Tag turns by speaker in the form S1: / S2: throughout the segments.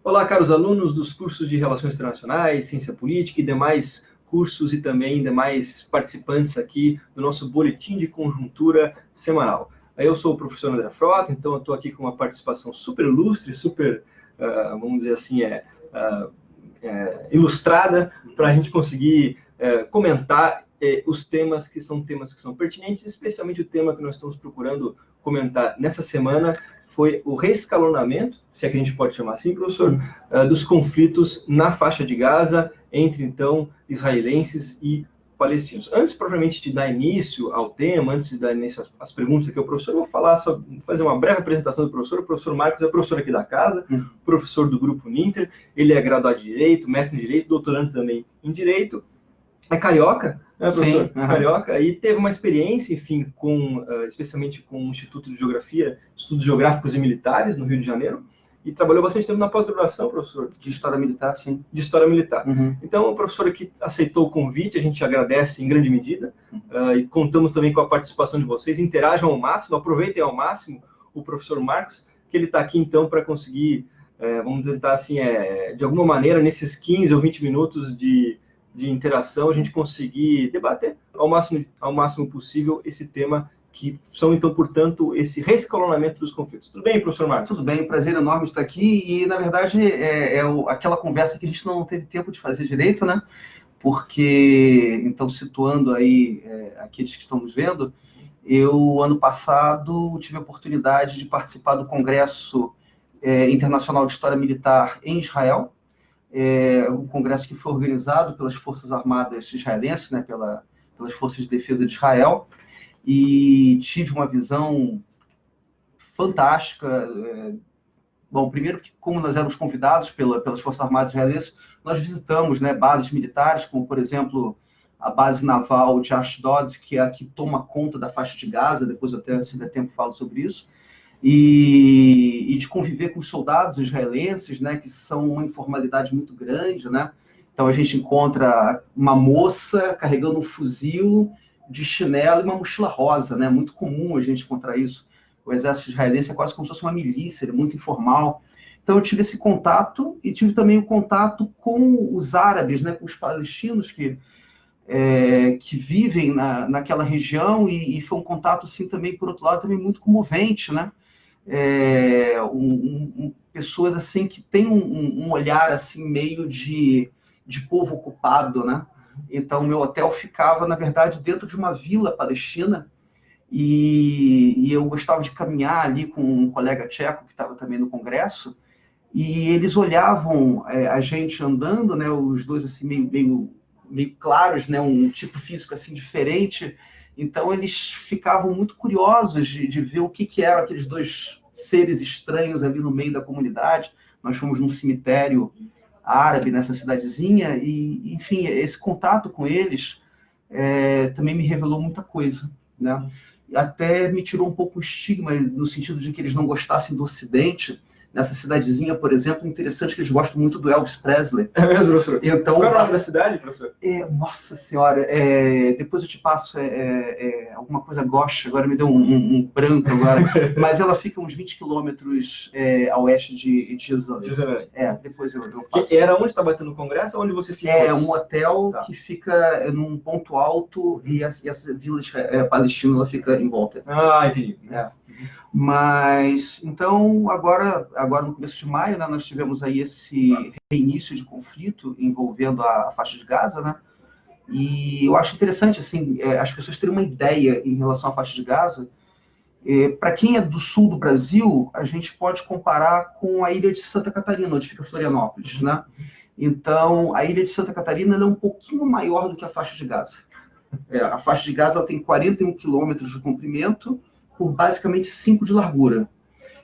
S1: Olá, caros alunos dos cursos de Relações Internacionais, Ciência Política e demais cursos e também demais participantes aqui do nosso Boletim de Conjuntura semanal. Eu sou o professor André Frota, então eu estou aqui com uma participação super ilustre, super, vamos dizer assim, ilustrada, para a gente conseguir comentar os temas que são pertinentes, especialmente o tema que nós estamos procurando comentar nessa semana, foi o reescalonamento, se é que a gente pode chamar assim, professor, dos conflitos na faixa de Gaza entre, então, israelenses e palestinos. Antes, propriamente, de dar início ao tema, antes de dar início às perguntas aqui ao professor, eu vou fazer uma breve apresentação do professor. O professor Marcos é professor aqui da casa, professor do Grupo Ninter, ele é graduado de Direito, mestre em Direito, doutorando também em Direito, é carioca, né, professor?
S2: Sim,
S1: Carioca, e teve uma experiência, enfim, especialmente com o Instituto de Geografia, Estudos Geográficos e Militares, no Rio de Janeiro, e trabalhou bastante tempo na pós-graduação, professor.
S2: de História Militar, sim.
S1: De História Militar.
S2: Uhum.
S1: Então, o professor aqui aceitou o convite, a gente agradece em grande medida, e contamos também com a participação de vocês. Interajam ao máximo, aproveitem ao máximo o professor Marcos, que ele está aqui, então, para conseguir, vamos tentar, assim, de alguma maneira, nesses 15 ou 20 minutos de interação, a gente conseguir debater ao máximo possível esse tema, que são, então, portanto, esse reescalonamento dos conflitos. Tudo bem, professor Marcos?
S2: Tudo bem, prazer enorme estar aqui. E, na verdade, aquela conversa que a gente não teve tempo de fazer direito, né? Porque, então, situando aí aqueles que estão nos vendo, eu, ano passado, tive a oportunidade de participar do Congresso Internacional de História Militar em Israel, um congresso que foi organizado pelas Forças Armadas israelenses, né, pelas Forças de Defesa de Israel, e tive uma visão fantástica. Bom, primeiro que, como nós éramos convidados pelas Forças Armadas israelenses, nós visitamos, né, bases militares, como, por exemplo, a base naval de Ashdod, que é a que toma conta da faixa de Gaza. Depois, até, se der tempo, falo sobre isso. E de conviver com os soldados israelenses, né, que são uma informalidade muito grande, né? Então a gente encontra uma moça carregando um fuzil de chinelo e uma mochila rosa, né? Muito comum a gente encontrar isso. O exército israelense é quase como se fosse uma milícia, ele é muito informal. Então eu tive esse contato e tive também o contato com os árabes, né, com os palestinos que vivem naquela região, e foi um contato, assim, também, por outro lado, também muito comovente, né? Pessoas assim que têm um olhar assim meio de povo ocupado, né? Então meu hotel ficava, na verdade, dentro de uma vila palestina, e eu gostava de caminhar ali com um colega tcheco que estava também no congresso, e eles olhavam a gente andando, né? Os dois assim meio claros, né? Um tipo físico assim diferente. Então eles ficavam muito curiosos de ver o que eram aqueles dois seres estranhos ali no meio da comunidade. Nós fomos num cemitério árabe nessa cidadezinha, e, enfim, esse contato com eles também me revelou muita coisa, né? Até me tirou um pouco o estigma, no sentido de que eles não gostassem do Ocidente. Nessa cidadezinha, por exemplo, interessante que eles gostam muito do Elvis Presley.
S1: É mesmo, professor?
S2: Então,
S1: qual é o nome da cidade, professor?
S2: Nossa senhora, depois eu te passo alguma coisa Gosh, agora me deu um branco agora, mas ela fica uns 20 quilômetros a oeste de Jerusalém. Depois eu passo.
S1: Que era onde está batendo o congresso, ou onde você ficou?
S2: É um hotel que fica num ponto alto, e essa vila palestina ela fica em volta.
S1: Ah, entendi.
S2: Mas, então, agora no começo de maio, né, nós tivemos aí esse reinício de conflito envolvendo a faixa de Gaza, né? E eu acho interessante, assim, as pessoas terem uma ideia em relação à faixa de Gaza. Para quem é do sul do Brasil, a gente pode comparar com a ilha de Santa Catarina, onde fica Florianópolis, né? Então, a ilha de Santa Catarina é um pouquinho maior do que a faixa de Gaza. A faixa de Gaza ela tem 41 quilômetros de comprimento, por basicamente 5 de largura.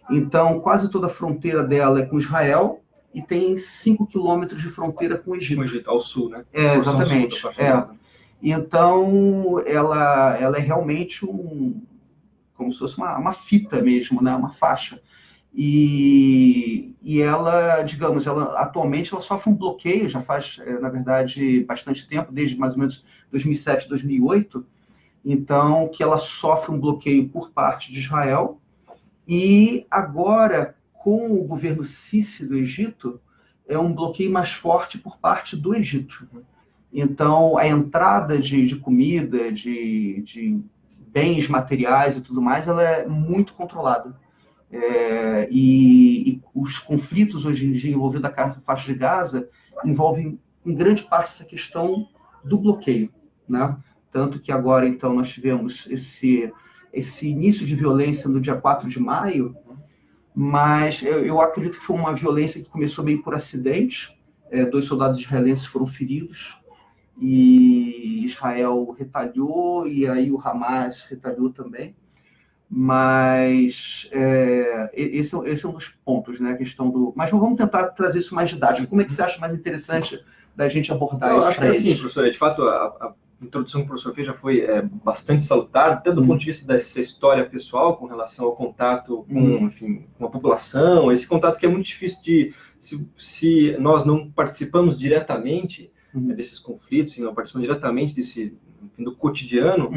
S2: Então, quase toda a fronteira dela é com Israel, e tem 5 quilômetros de fronteira com o Egito.
S1: Com o Egito, ao sul, né?
S2: Exatamente. Então, ela é realmente como se fosse uma fita mesmo, né? Uma faixa. E ela, digamos, atualmente ela sofre um bloqueio, já faz, na verdade, bastante tempo, desde mais ou menos 2007, 2008, então, que ela sofre um bloqueio por parte de Israel, e agora, com o governo Sisi do Egito, é um bloqueio mais forte por parte do Egito. Então, a entrada de comida, de bens materiais e tudo mais, ela é muito controlada. E os conflitos hoje em dia envolvidos na faixa de Gaza envolvem, em grande parte, essa questão do bloqueio, né? Tanto que agora, então, nós tivemos esse início de violência no dia 4 de maio, mas eu acredito que foi uma violência que começou bem por acidente. 2 soldados israelenses foram feridos, e Israel retaliou, e aí o Hamas retaliou também. Mas esse é um dos pontos, né? A questão do... Mas vamos tentar trazer isso mais didático. Como é que você acha mais interessante da gente abordar isso para eles?
S1: Sim, professor. De fato, a introdução que o professor fez já foi bastante salutar, tanto do ponto de vista dessa história pessoal, com relação ao contato com, enfim, com a população, esse contato que é muito difícil de... Se nós não participamos diretamente desses conflitos, não participamos diretamente enfim, do cotidiano,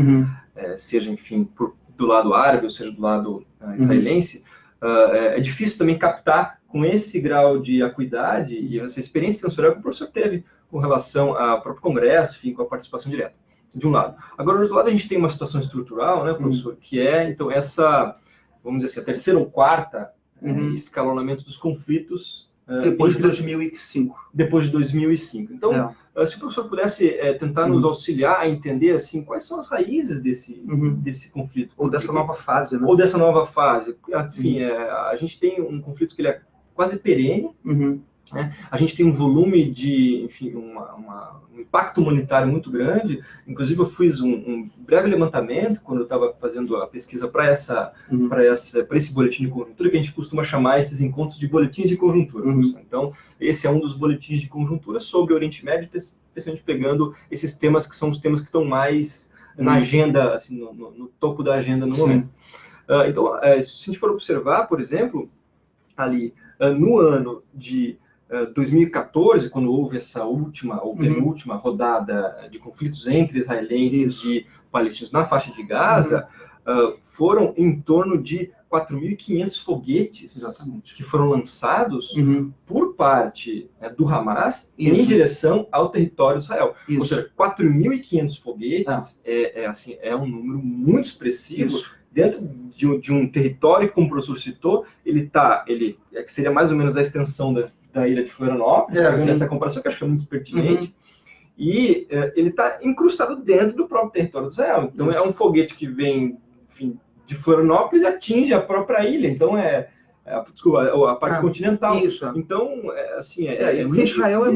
S1: seja, enfim, do lado árabe, ou seja, do lado israelense, é difícil também captar com esse grau de acuidade e essa experiência sensorial que o professor teve com relação ao próprio Congresso, enfim, com a participação direta, de um lado. Agora, do outro lado, a gente tem uma situação estrutural, né, professor, que é, então, essa, vamos dizer assim, a terceira ou quarta escalonamento dos conflitos
S2: depois de 2005.
S1: Depois de 2005. Então, se o professor pudesse tentar nos auxiliar a entender assim, quais são as raízes desse conflito.
S2: Ou dessa nova fase, né?
S1: Ou dessa nova fase. Enfim, a gente tem um conflito que ele é quase perene, né? A gente tem um volume de, enfim, um impacto humanitário muito grande. Inclusive, eu fiz um breve levantamento quando eu estava fazendo a pesquisa para esse boletim de conjuntura, que a gente costuma chamar esses encontros de boletins de conjuntura. Então, esse é um dos boletins de conjuntura sobre o Oriente Médio, especialmente pegando esses temas que são os temas que estão mais na agenda, assim, no topo da agenda no momento. Então, se a gente for observar, por exemplo, ali, no ano de 2014, quando houve essa última ou penúltima rodada de conflitos entre israelenses e palestinos na faixa de Gaza, foram em torno de 4.500 foguetes que foram lançados por parte do Hamas em direção ao território de Israel. Ou seja, 4.500 foguetes é um número muito expressivo dentro de um território, como o professor citou, que seria mais ou menos a extensão da ilha de Florianópolis, essa comparação que eu acho que é muito pertinente, e ele está incrustado dentro do próprio território de Israel. Então, é um foguete que vem, enfim, de Florianópolis e atinge a própria ilha. Então, a parte continental. Então,
S2: porque Israel é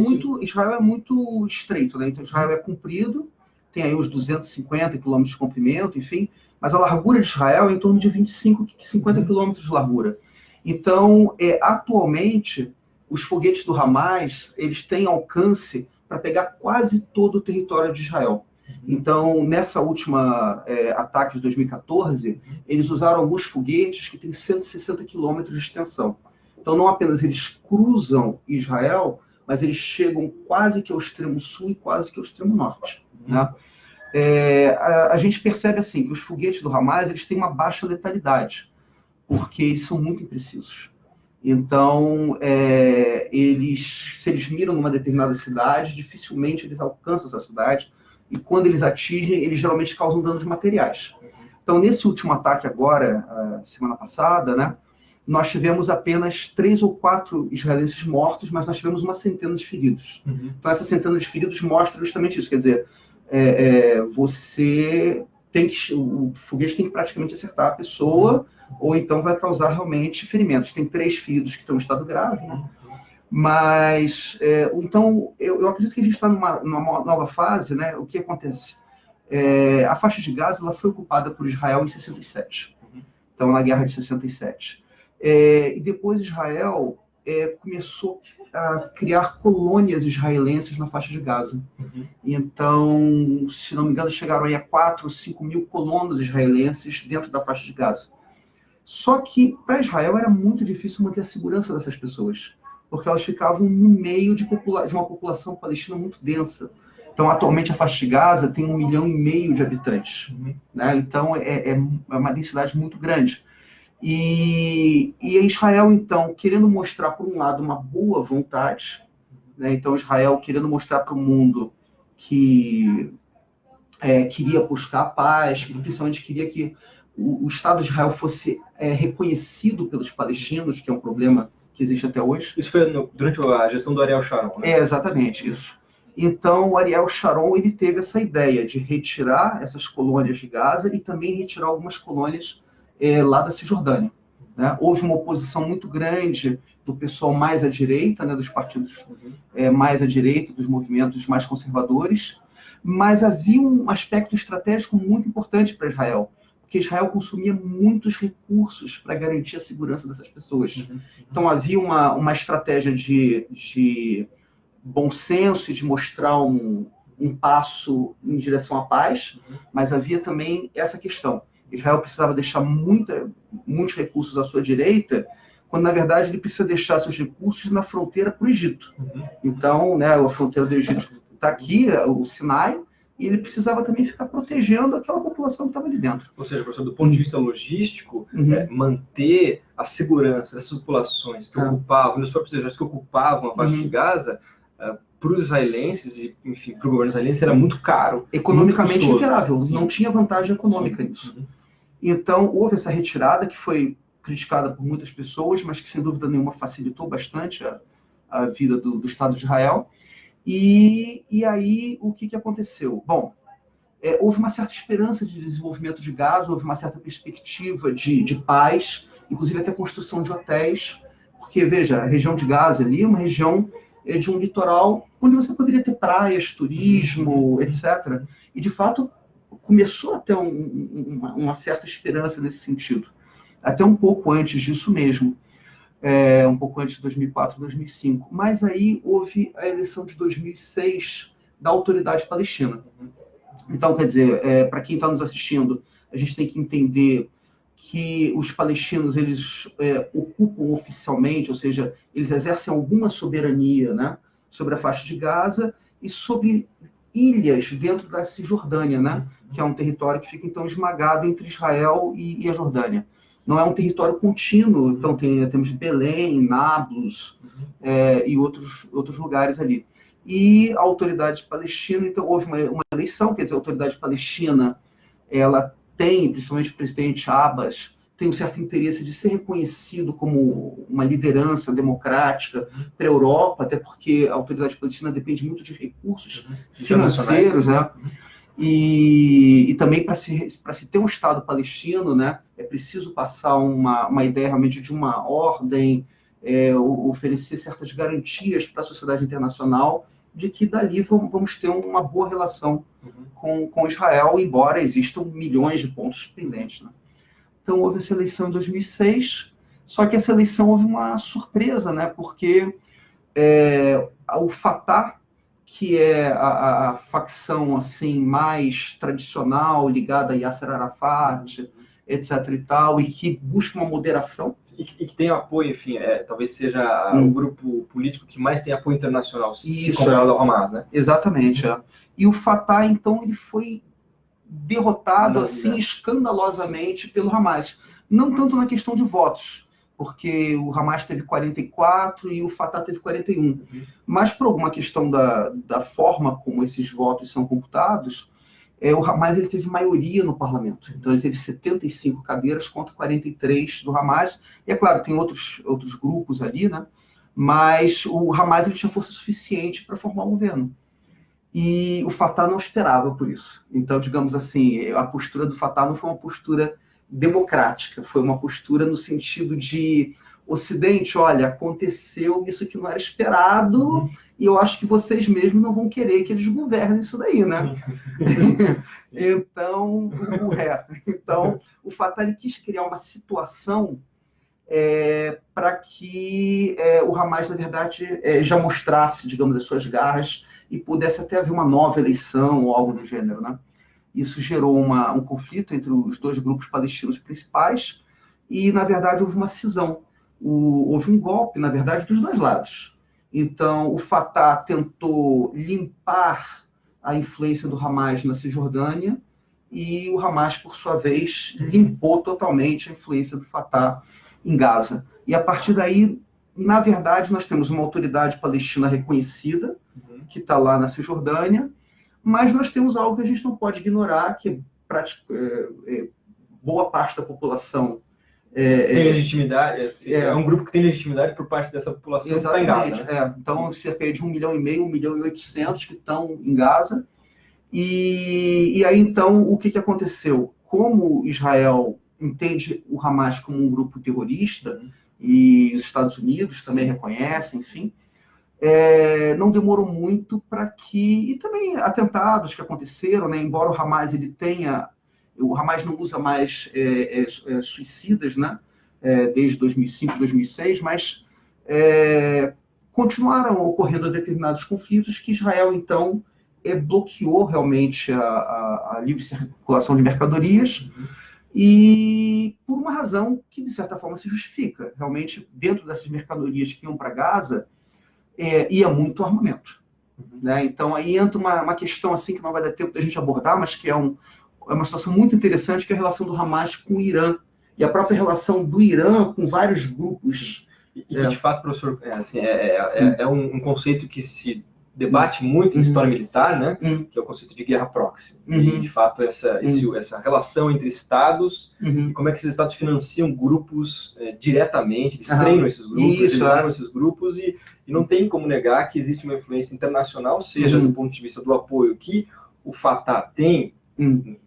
S2: muito estreito, né? Então, Israel é comprido, tem aí uns 250 quilômetros de comprimento, enfim, mas a largura de Israel é em torno de 25, 50 quilômetros de largura. Então, atualmente, os foguetes do Hamas, eles têm alcance para pegar quase todo o território de Israel. Então, nessa última ataque de 2014, eles usaram alguns foguetes que têm 160 quilômetros de extensão. Então, não apenas eles cruzam Israel, mas eles chegam quase que ao extremo sul e quase que ao extremo norte. Né? A gente percebe assim que os foguetes do Hamas, eles têm uma baixa letalidade, porque eles são muito imprecisos. Então, se eles miram numa determinada cidade, dificilmente eles alcançam essa cidade, e quando eles atingem, eles geralmente causam danos materiais. Então, nesse último ataque agora, semana passada, né, nós tivemos apenas 3 ou 4 israelenses mortos, mas nós tivemos uma centena de feridos. Então, essa centena de feridos mostra justamente isso, quer dizer, o foguete tem que praticamente acertar a pessoa, ou então vai causar realmente ferimentos. Tem 3 feridos que estão em estado grave, né? Mas, então, eu acredito que a gente está numa nova fase, né? O que acontece? A faixa de Gaza ela foi ocupada por Israel em 67, então na guerra de 67. E depois Israel começou a criar colônias israelenses na faixa de Gaza. Então, se não me engano, chegaram aí a 4 ou 5 mil colonos israelenses dentro da faixa de Gaza. Só que, para Israel, era muito difícil manter a segurança dessas pessoas, porque elas ficavam no meio de uma população palestina muito densa. Então, atualmente, a faixa de Gaza tem 1,5 milhão de habitantes. Né? Então, é uma densidade muito grande. E Israel, então, querendo mostrar, por um lado, uma boa vontade, né? Então, Israel querendo mostrar para o mundo que queria buscar a paz, que principalmente queria que o Estado de Israel fosse reconhecido pelos palestinos, que é um problema que existe até hoje.
S1: Isso foi durante a gestão do Ariel Sharon, né?
S2: Exatamente isso. Então, o Ariel Sharon ele teve essa ideia de retirar essas colônias de Gaza e também retirar algumas colônias lá da Cisjordânia. Né? Houve uma oposição muito grande do pessoal mais à direita, né, dos partidos mais à direita, dos movimentos mais conservadores, mas havia um aspecto estratégico muito importante para Israel, porque Israel consumia muitos recursos para garantir a segurança dessas pessoas. Então havia uma estratégia de bom senso e de mostrar um passo em direção à paz, mas havia também essa questão. Israel precisava deixar muitos recursos à sua direita, quando na verdade ele precisa deixar seus recursos na fronteira para o Egito. Então, né, a fronteira do Egito está aqui, o Sinai, e ele precisava também ficar protegendo aquela população que estava ali dentro.
S1: Ou seja, professor, do ponto de vista logístico, manter a segurança dessas populações que ocupavam, dos próprios exércitos que ocupavam a faixa de Gaza, para os israelenses e, enfim, para o governo israelense era muito caro.
S2: Economicamente inviável, não tinha vantagem econômica nisso. Então, houve essa retirada que foi criticada por muitas pessoas, mas que, sem dúvida nenhuma, facilitou bastante a vida do Estado de Israel. E aí, o que aconteceu? Bom, houve uma certa esperança de desenvolvimento de Gaza, houve uma certa perspectiva de paz, inclusive até construção de hotéis, porque, veja, a região de Gaza ali é uma região de um litoral onde você poderia ter praias, turismo, etc. E, de fato, começou a ter uma certa esperança nesse sentido. Até um pouco antes disso mesmo. Um pouco antes de 2004, 2005. Mas aí houve a eleição de 2006 da Autoridade Palestina. Então, quer dizer, para quem está nos assistindo, a gente tem que entender que os palestinos eles ocupam oficialmente, ou seja, eles exercem alguma soberania, né, sobre a faixa de Gaza e sobre ilhas dentro da Cisjordânia, né, que é um território que fica então esmagado entre Israel e a Jordânia. Não é um território contínuo, então temos Belém, Nablus e outros lugares ali. E a Autoridade Palestina, então houve uma eleição, quer dizer, a Autoridade Palestina, ela tem, principalmente o presidente Abbas, tem um certo interesse de ser reconhecido como uma liderança democrática para a Europa, até porque a Autoridade Palestina depende muito de recursos financeiros, né? E também para se ter um Estado palestino, né, é preciso passar uma ideia realmente de uma ordem, oferecer certas garantias para a sociedade internacional de que dali vamos ter uma boa relação com Israel, embora existam milhões de pontos pendentes. Né? Então houve essa eleição em 2006, só que essa eleição houve uma surpresa, né, porque o Fatah, que é a facção assim mais tradicional, ligada a Yasser Arafat, etc. e tal, e que busca uma moderação.
S1: E que tem apoio, enfim, talvez seja o grupo político que mais tem apoio internacional, se comparado ao Hamas, né?
S2: Exatamente. E o Fatah, então, ele foi derrotado assim escandalosamente pelo Hamas. Não tanto na questão de votos, porque o Hamas teve 44 e o Fatah teve 41. Mas por alguma questão da forma como esses votos são computados, o Hamas ele teve maioria no parlamento. Então ele teve 75 cadeiras contra 43 do Hamas. E é claro, tem outros grupos ali, né? Mas o Hamas ele tinha força suficiente para formar um governo. E o Fatah não esperava por isso. Então, digamos assim, a postura do Fatah não foi uma postura democrática, foi uma postura no sentido de Ocidente, olha, aconteceu isso que não era esperado e eu acho que vocês mesmos não vão querer que eles governem isso daí, né? Então, o Fatah ele quis criar uma situação para que o Hamas, na verdade, já mostrasse, digamos, as suas garras e pudesse até haver uma nova eleição ou algo do gênero, né? Isso gerou um conflito entre os dois grupos palestinos principais e, na verdade, houve uma cisão. Houve um golpe, na verdade, dos dois lados. Então, o Fatah tentou limpar a influência do Hamas na Cisjordânia e o Hamas, por sua vez, limpou totalmente a influência do Fatah em Gaza. E a partir daí, na verdade, nós temos uma autoridade palestina reconhecida, que está lá na Cisjordânia, mas nós temos algo que a gente não pode ignorar, que boa parte da população
S1: tem legitimidade, é um grupo que tem legitimidade por parte dessa população que está em Gaza. Né?
S2: Então, cerca de 1,5 milhão, 1,8 milhão que estão em Gaza. E aí, então, o que aconteceu? Como Israel entende o Hamas como um grupo terrorista, e os Estados Unidos também reconhecem, enfim, não demorou muito para que... E também atentados que aconteceram, né? Embora o Hamas ele tenha... O Hamas não usa mais suicidas, né? Desde 2005, 2006, mas continuaram ocorrendo determinados conflitos que Israel, então, bloqueou realmente a livre circulação de mercadorias, e por uma razão que, de certa forma, se justifica. Realmente, dentro dessas mercadorias que iam para Gaza, ia muito armamento. Né? Então, aí entra uma questão assim que não vai dar tempo da gente abordar, mas que é uma situação muito interessante, que é a relação do Hamas com o Irã, e a própria relação do Irã com vários grupos.
S1: E que, de fato, professor, é um conceito que se debate muito em história militar, né? Que é o conceito de guerra proxy. E, de fato, essa relação entre estados e como é que esses estados financiam grupos diretamente, eles treinam esses grupos, eles armam esses grupos, e não tem como negar que existe uma influência internacional, seja do ponto de vista do apoio que o Fatah tem, enfim,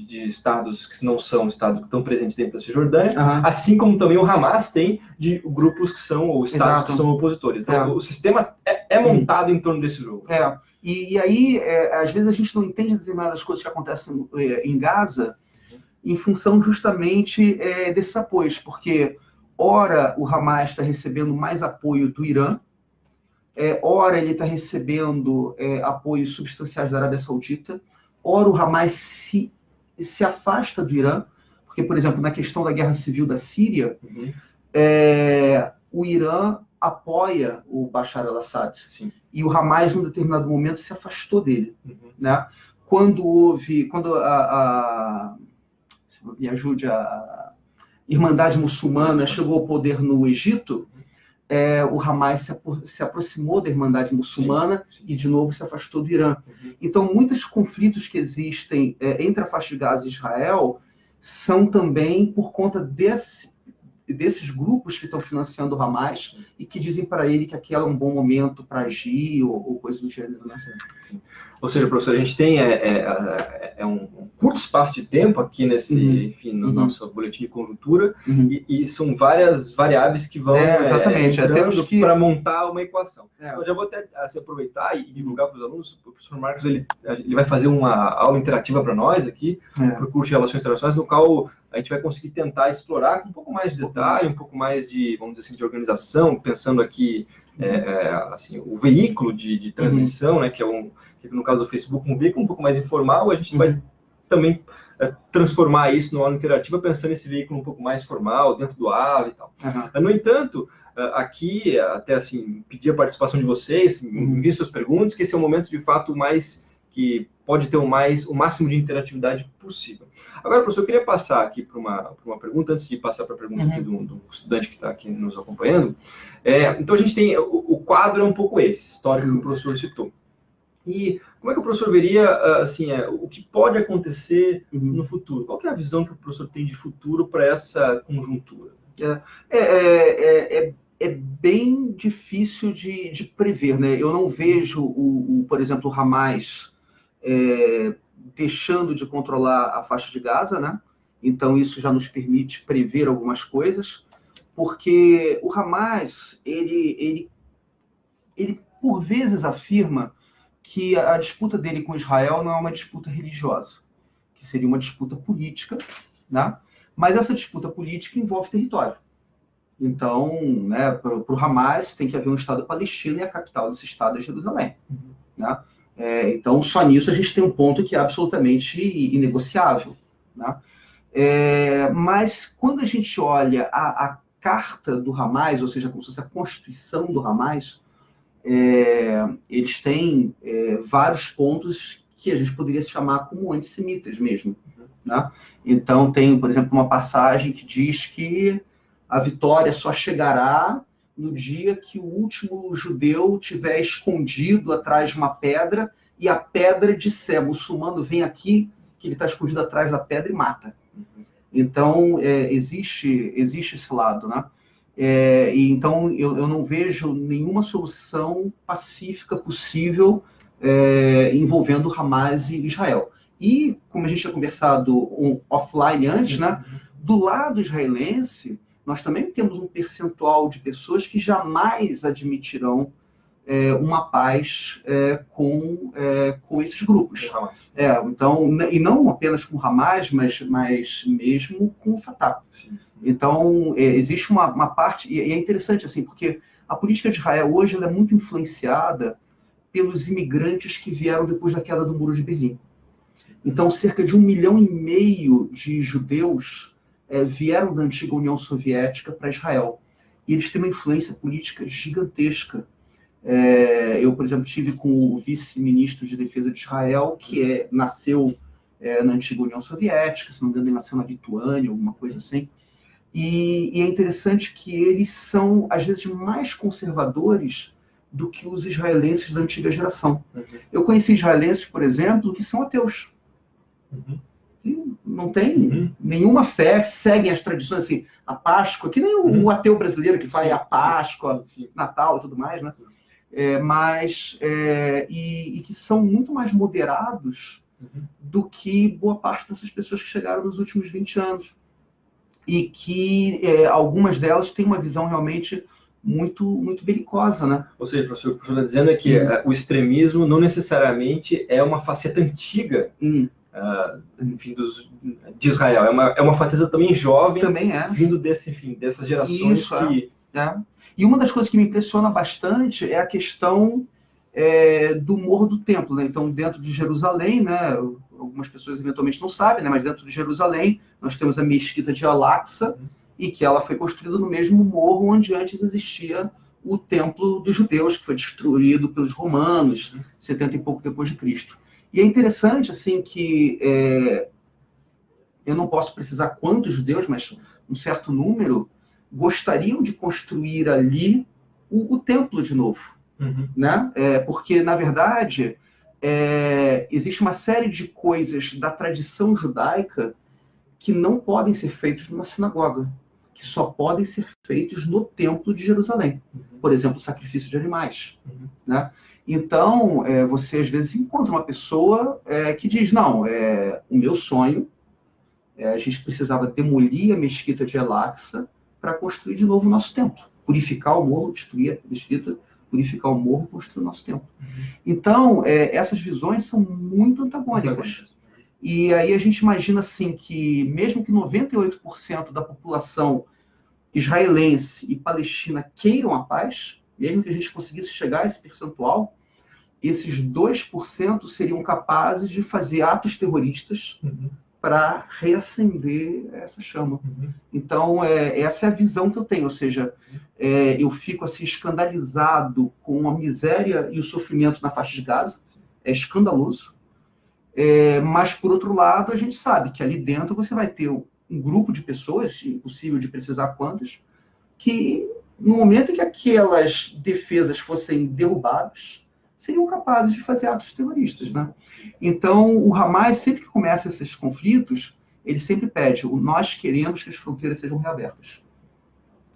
S1: de estados que não são estados que estão presentes dentro da Cisjordânia, assim como também o Hamas tem de grupos que são, ou estados que são opositores. Então, o sistema é montado em torno desse jogo.
S2: E aí, às vezes, a gente não entende determinadas coisas que acontecem em Gaza em função justamente desses apoios, porque, ora, o Hamas está recebendo mais apoio do Irã, ora, ele está recebendo apoios substanciais da Arábia Saudita, ora, o Hamas se afasta do Irã, porque, por exemplo, na questão da guerra civil da Síria, o Irã apoia o Bashar al-Assad, e o Hamas, num determinado momento, se afastou dele. Né? Quando me ajude, a Irmandade Muçulmana chegou ao poder no Egito, o Hamas se aproximou da Irmandade Muçulmana e, de novo, se afastou do Irã. Então, muitos conflitos que existem entre a faixa de Gaza e Israel são também por conta desses grupos que estão financiando o Hamas e que dizem para ele que aquele é um bom momento para agir ou coisa do gênero. Né?
S1: Ou seja, professor, a gente tem um curto espaço de tempo aqui enfim, no nosso boletim de conjuntura, e são várias variáveis que vão entrando para montar uma equação. Eu já vou até aproveitar e divulgar para os alunos. O professor Marcos ele vai fazer uma aula interativa para nós aqui, para o curso de Relações Internacionais, no qual a gente vai conseguir tentar explorar com um pouco mais de detalhe, um pouco mais de, vamos dizer assim, de organização, pensando aqui assim, o veículo de transmissão, né, que no caso do Facebook, um veículo um pouco mais informal. A gente vai também transformar isso numa aula interativa, pensando nesse veículo um pouco mais formal, dentro do aula e tal. No entanto, aqui, até assim, pedir a participação de vocês, enviem suas perguntas, que esse é o momento, de fato, mais que pode ter o máximo de interatividade possível. Agora, professor, eu queria passar aqui para uma pergunta, antes de passar para a pergunta aqui do estudante que está aqui nos acompanhando. Então, a gente tem, o quadro é um pouco esse, histórico que o professor citou. E como é que o professor veria, assim, o que pode acontecer no futuro? Qual que é a visão que o professor tem de futuro para essa conjuntura?
S2: É bem difícil de prever, né? Eu não vejo, por exemplo, o Hamas deixando de controlar a faixa de Gaza, né? Então isso já nos permite prever algumas coisas, porque o Hamas, ele por vezes afirma que a disputa dele com Israel não é uma disputa religiosa, que seria uma disputa política, né? Mas essa disputa política envolve território. Então, né, para o Hamas tem que haver um Estado palestino, e a capital desse Estado é Jerusalém. Né? Então, só nisso a gente tem um ponto que é absolutamente inegociável. Né? Mas quando a gente olha a carta do Hamas, ou seja, como se fosse a constituição do Hamas, eles têm vários pontos que a gente poderia chamar como antissemitas mesmo. né? Então tem, por exemplo, uma passagem que diz que a vitória só chegará no dia que o último judeu tiver escondido atrás de uma pedra e a pedra disser, muçulmano, vem aqui, que ele está escondido atrás da pedra e mata. Então, existe esse lado, né? E então, eu não vejo nenhuma solução pacífica possível envolvendo Hamas e Israel. E, como a gente tinha conversado offline antes, né? Do lado israelense, nós também temos um percentual de pessoas que jamais admitirão uma paz com esses grupos. Então, e não apenas com o Hamas, mas mesmo com o Fatah. Sim. Então, existe uma parte, e é interessante, assim, porque a política de Israel hoje ela é muito influenciada pelos imigrantes que vieram depois da queda do Muro de Berlim. Então, cerca de 1,5 milhão de judeus vieram da antiga União Soviética para Israel. E eles têm uma influência política gigantesca. Eu, por exemplo, estive com o vice-ministro de Defesa de Israel, que nasceu na antiga União Soviética, se não me engano, ele nasceu na Lituânia, alguma coisa assim. E é interessante que eles são, às vezes, mais conservadores do que os israelenses da antiga geração. Eu conheci israelenses, por exemplo, que são ateus. Não tem nenhuma fé, seguem as tradições, assim, a Páscoa, que nem o ateu brasileiro que vai a Páscoa, Natal e tudo mais, né? E que são muito mais moderados do que boa parte dessas pessoas que chegaram nos últimos 20 anos. E que algumas delas têm uma visão realmente muito, muito belicosa, né?
S1: Ou seja, o professor está dizendo é que o extremismo não necessariamente é uma faceta antiga, enfim, de Israel. É uma faceta também jovem, vindo dessas gerações.
S2: Isso, E uma das coisas que me impressiona bastante é a questão do Morro do Templo, né? Então, dentro de Jerusalém, né? Algumas pessoas eventualmente não sabem, né? Mas dentro de Jerusalém nós temos a Mesquita de Al-Aqsa, e que ela foi construída no mesmo morro onde antes existia o Templo dos Judeus, que foi destruído pelos romanos, 70 e pouco depois de Cristo. E é interessante, assim, que eu não posso precisar quantos judeus, mas um certo número gostariam de construir ali o templo de novo, né? Porque, na verdade, existe uma série de coisas da tradição judaica que não podem ser feitas numa sinagoga, que só podem ser feitos no Templo de Jerusalém. Por exemplo, o sacrifício de animais, né? Então, você às vezes encontra uma pessoa que diz, não, o meu sonho, a gente precisava demolir a Mesquita de Al-Aqsa para construir de novo o nosso templo. Purificar o morro, destruir a Mesquita, purificar o morro, construir o nosso templo. Então, essas visões são muito antagônicas. E aí a gente imagina assim que, mesmo que 98% da população israelense e palestina queiram a paz, mesmo que a gente conseguisse chegar a esse percentual, esses 2% seriam capazes de fazer atos terroristas para reacender essa chama. Então, essa é a visão que eu tenho, ou seja, eu fico assim escandalizado com a miséria e o sofrimento na faixa de Gaza, é escandaloso, mas, por outro lado, a gente sabe que ali dentro você vai ter um grupo de pessoas, impossível de precisar quantas, que no momento em que aquelas defesas fossem derrubadas, seriam capazes de fazer atos terroristas, né? Então, o Hamas, sempre que começa esses conflitos, ele sempre pede, nós queremos que as fronteiras sejam reabertas.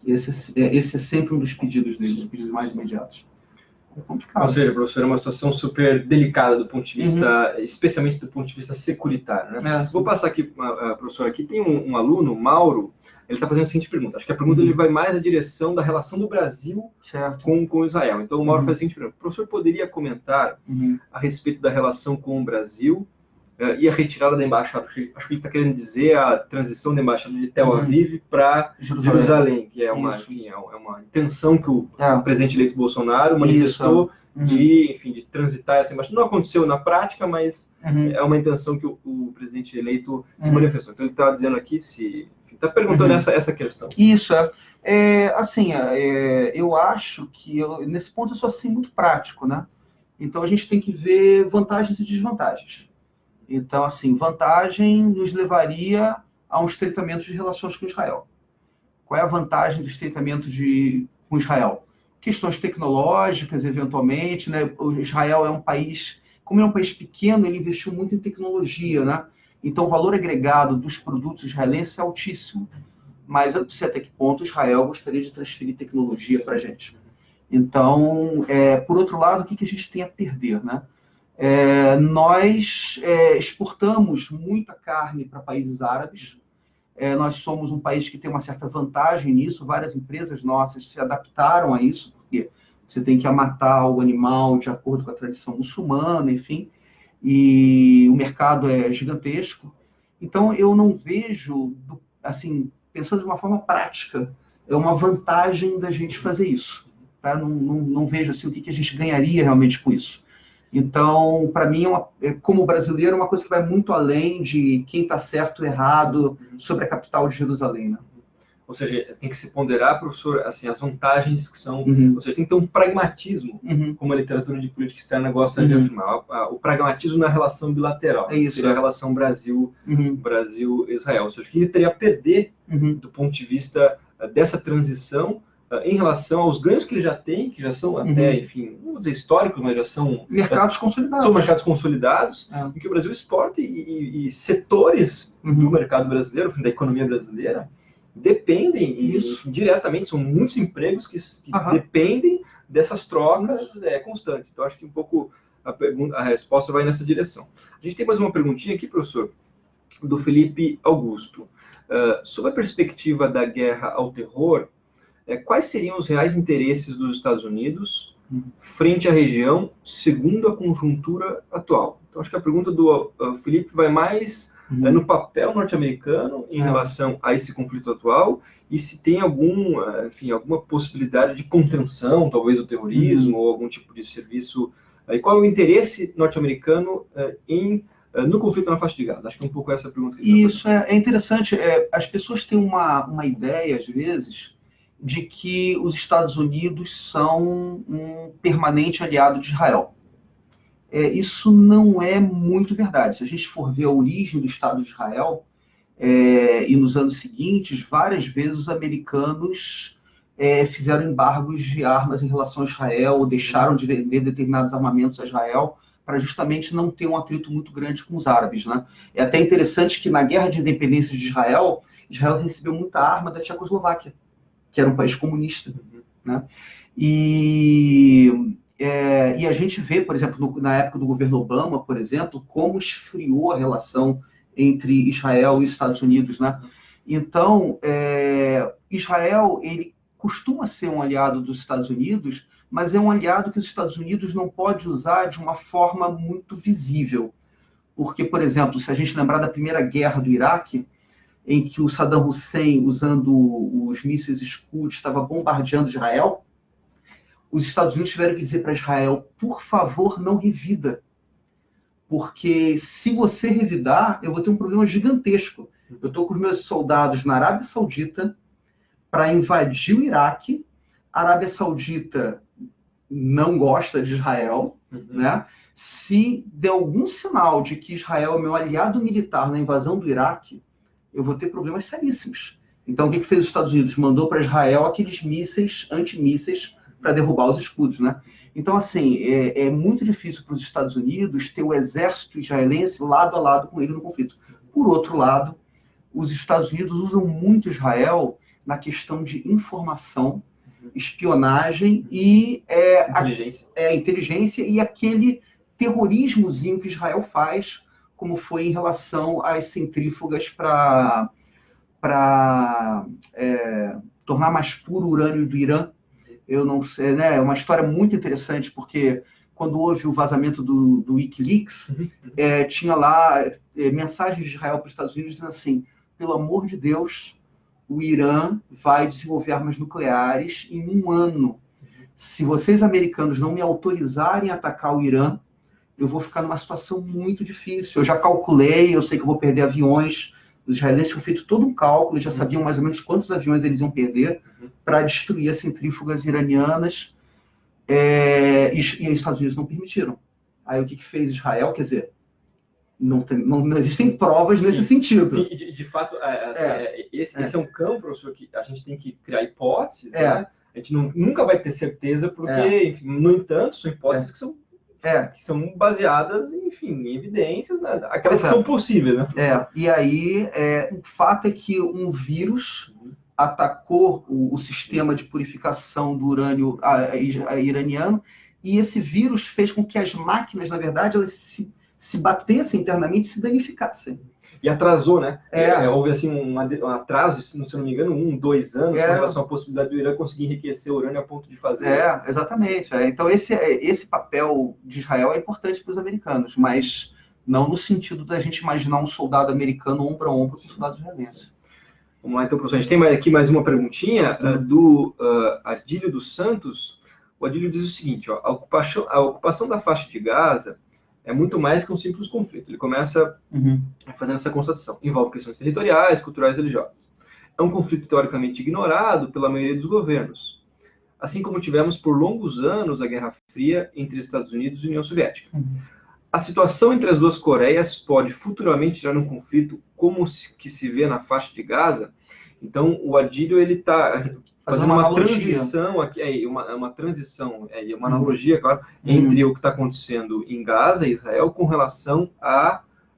S2: Esse é sempre um dos pedidos deles, os pedidos mais imediatos. É complicado.
S1: Ou seja, professor, é uma situação super delicada do ponto de vista, especialmente do ponto de vista securitário, né? Vou passar aqui, professor, aqui tem um aluno, Mauro, ele está fazendo a seguinte pergunta. Acho que a pergunta ele vai mais na direção da relação do Brasil com Israel. Então, o Mauro faz a seguinte pergunta. O professor poderia comentar a respeito da relação com o Brasil e a retirada da embaixada? Acho que ele está querendo dizer a transição da embaixada de Tel Aviv para Jerusalém, que é uma intenção que o presidente eleito Bolsonaro manifestou de transitar essa embaixada. Não aconteceu na prática, mas é uma intenção que o presidente eleito se manifestou. Então, ele está dizendo aqui está perguntando essa questão.
S2: Isso, assim, eu acho que, nesse ponto, eu sou assim, muito prático, né? Então, a gente tem que ver vantagens e desvantagens. Então, assim, vantagem nos levaria a um estreitamento de relações com Israel. Qual é a vantagem do estreitamento com Israel? Questões tecnológicas, eventualmente, né? O Israel é um país, como é um país pequeno, ele investiu muito em tecnologia, né? Então, o valor agregado dos produtos israelenses é altíssimo. Mas eu não sei até que ponto Israel gostaria de transferir tecnologia para a gente. Então, por outro lado, o que a gente tem a perder, né? Nós exportamos muita carne para países árabes. Nós somos um país que tem uma certa vantagem nisso. Várias empresas nossas se adaptaram a isso, porque você tem que matar o animal de acordo com a tradição muçulmana, enfim. E o mercado é gigantesco. Então, eu não vejo, assim, pensando de uma forma prática, é uma vantagem da gente fazer isso. Tá? Não vejo assim, o que a gente ganharia realmente com isso. Então, para mim, como brasileiro, é uma coisa que vai muito além de quem está certo ou errado sobre a capital de Jerusalém. Né?
S1: Ou seja, tem que se ponderar, professor, assim, as vantagens que são... Ou seja, tem que ter um pragmatismo, como a literatura de política externa gosta de afirmar. O pragmatismo na relação bilateral.
S2: É isso.
S1: Seria a relação Brasil-Israel. Ou seja, o que ele teria a perder do ponto de vista dessa transição em relação aos ganhos que ele já tem, que já são até, enfim, não vou dizer históricos, mas já são...
S2: Mercados consolidados.
S1: São mercados consolidados, em que o Brasil exporta e setores do mercado brasileiro, da economia brasileira, dependem, diretamente, são muitos empregos que dependem dessas trocas constantes. Então, acho que um pouco a resposta vai nessa direção. A gente tem mais uma perguntinha aqui, professor, do Felipe Augusto. Sob a perspectiva da guerra ao terror, quais seriam os reais interesses dos Estados Unidos frente à região, segundo a conjuntura atual? Então, acho que a pergunta do Felipe vai mais no papel norte-americano em relação a esse conflito atual e se tem alguma possibilidade de contenção, talvez, do terrorismo ou algum tipo de serviço. E qual é o interesse norte-americano no conflito na faixa de Gaza? Acho que é um pouco essa pergunta que a gente
S2: Isso é interessante. As pessoas têm uma ideia, às vezes, de que os Estados Unidos são um permanente aliado de Israel. Isso não é muito verdade. Se a gente for ver a origem do Estado de Israel, e nos anos seguintes, várias vezes os americanos fizeram embargos de armas em relação a Israel, ou deixaram de vender determinados armamentos a Israel, para justamente não ter um atrito muito grande com os árabes. Né? É até interessante que na Guerra de Independência de Israel, Israel recebeu muita arma da Tchecoslováquia, que era um país comunista. Né? E a gente vê, por exemplo, na época do governo Obama, por exemplo, como esfriou a relação entre Israel e Estados Unidos. Né? Então, Israel, ele costuma ser um aliado dos Estados Unidos, mas é um aliado que os Estados Unidos não pode usar de uma forma muito visível. Porque, por exemplo, se a gente lembrar da primeira guerra do Iraque, em que o Saddam Hussein, usando os mísseis Scud, estava bombardeando Israel, os Estados Unidos tiveram que dizer para Israel, por favor, não revida. Porque se você revidar, eu vou ter um problema gigantesco. Eu estou com os meus soldados na Arábia Saudita para invadir o Iraque. A Arábia Saudita não gosta de Israel. Né? Se der algum sinal de que Israel é meu aliado militar na invasão do Iraque, eu vou ter problemas seríssimos. Então, o que fez os Estados Unidos? Mandou para Israel aqueles mísseis, antimísseis, para derrubar os escudos. Né? Então, assim, é muito difícil para os Estados Unidos ter o exército israelense lado a lado com ele no conflito. Por outro lado, os Estados Unidos usam muito Israel na questão de informação, espionagem e inteligência e aquele terrorismozinho que Israel faz, como foi em relação às centrífugas para tornar mais puro o urânio do Irã. Eu não sei, né? É uma história muito interessante, porque quando houve o vazamento do Wikileaks, tinha lá mensagens de Israel para os Estados Unidos dizendo assim, pelo amor de Deus, o Irã vai desenvolver armas nucleares em 1 ano. Se vocês americanos não me autorizarem a atacar o Irã, eu vou ficar numa situação muito difícil. Eu já calculei, eu sei que eu vou perder aviões. Os israelenses tinham feito todo um cálculo, eles já sabiam mais ou menos quantos aviões eles iam perder para destruir as centrífugas iranianas. E os Estados Unidos não permitiram. Aí o que fez Israel? Quer dizer, não existem provas nesse sentido.
S1: Sim, de fato, esse é um campo, professor, que a gente tem que criar hipóteses, né? A gente nunca vai ter certeza, porque, enfim, no entanto, são hipóteses que são baseadas, enfim, em evidências, né? Aquelas que são possíveis, né?
S2: E aí, o fato é que um vírus atacou o sistema de purificação do urânio iraniano, e esse vírus fez com que as máquinas, na verdade, elas se batessem internamente e se danificassem.
S1: E atrasou, né? Houve assim, um atraso, se não me engano, 1, 2 anos, com relação à possibilidade do Irã conseguir enriquecer o urânio a ponto de fazer.
S2: Exatamente. Então, esse papel de Israel é importante para os americanos, mas não no sentido da gente imaginar um soldado americano ombro a ombro com um soldado israelense.
S1: Vamos lá, então, professor. A gente tem aqui mais uma perguntinha do Adílio dos Santos. O Adílio diz o seguinte, ó, a ocupação da faixa de Gaza é muito mais que um simples conflito. Ele começa fazendo essa constatação. Envolve questões territoriais, culturais e religiosas. É um conflito teoricamente ignorado pela maioria dos governos. Assim como tivemos por longos anos a Guerra Fria entre Estados Unidos e União Soviética. A situação entre as duas Coreias pode futuramente gerar um conflito como que se vê na faixa de Gaza. Então, o Adílio ele está fazendo uma transição aqui, uma transição, uma analogia, claro, entre o que está acontecendo em Gaza e Israel com relação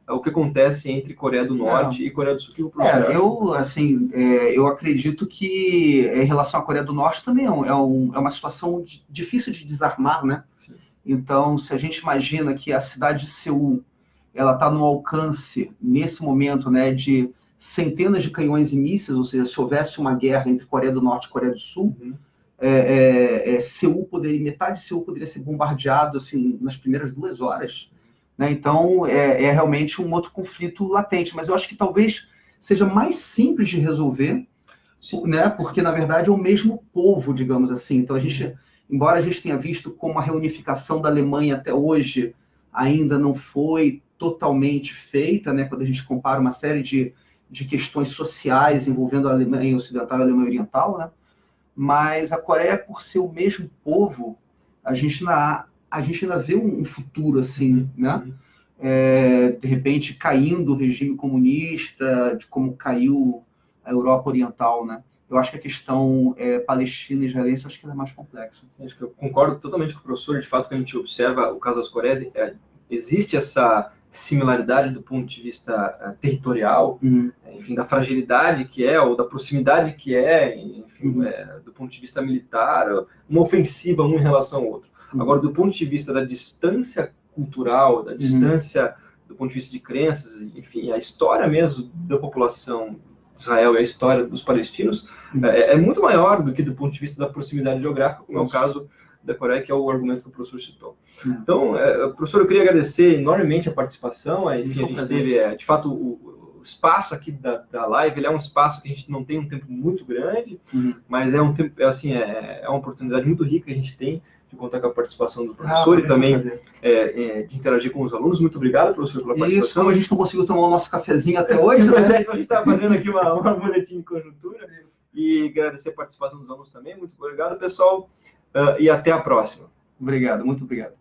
S1: ao que acontece entre Coreia do Norte e Coreia do Sul.
S2: Eu acredito que em relação à Coreia do Norte também é uma situação difícil de desarmar, né? Sim. Então, se a gente imagina que a cidade de Seul ela está no alcance, nesse momento, né, de centenas de canhões e mísseis, ou seja, se houvesse uma guerra entre Coreia do Norte e Coreia do Sul, metade de Seul poderia ser bombardeado assim, nas primeiras 2 horas. Né? Então, é realmente um outro conflito latente. Mas eu acho que talvez seja mais simples de resolver, né? Porque, na verdade, é o mesmo povo, digamos assim. Então, embora a gente tenha visto como a reunificação da Alemanha até hoje ainda não foi totalmente feita, né? Quando a gente compara uma série de questões sociais envolvendo a Alemanha Ocidental e a Alemanha Oriental, né? Mas a Coreia, por ser o mesmo povo, a gente ainda vê um futuro assim, né? De repente caindo o regime comunista, de como caiu a Europa Oriental, né? Eu acho que a questão palestina e israelense, acho que ela é mais complexa.
S1: Acho que eu concordo totalmente com o professor. De fato, que a gente observa o caso das Coreias, existe essa similaridade do ponto de vista territorial, enfim, da fragilidade que é, ou da proximidade que é, enfim, do ponto de vista militar, uma ofensiva um em relação ao outro. Agora, do ponto de vista da distância cultural, da distância do ponto de vista de crenças, enfim, a história mesmo da população de Israel e a história dos palestinos é muito maior do que do ponto de vista da proximidade geográfica, como é o caso da Coreia, que é o argumento que o professor citou. Então, professor, eu queria agradecer enormemente a participação. Enfim, a gente teve, de fato, o espaço aqui da live, ele é um espaço que a gente não tem um tempo muito grande, mas é um tempo, assim, é uma oportunidade muito rica que a gente tem de contar com a participação do professor e também de interagir com os alunos. Muito obrigado, professor, pela participação.
S2: Isso, como a gente não conseguiu tomar o nosso cafezinho até hoje,
S1: né? Então a gente está fazendo aqui uma boletim de conjuntura e agradecer a participação dos alunos também. Muito obrigado, pessoal, e até a próxima.
S2: Obrigado, muito obrigado.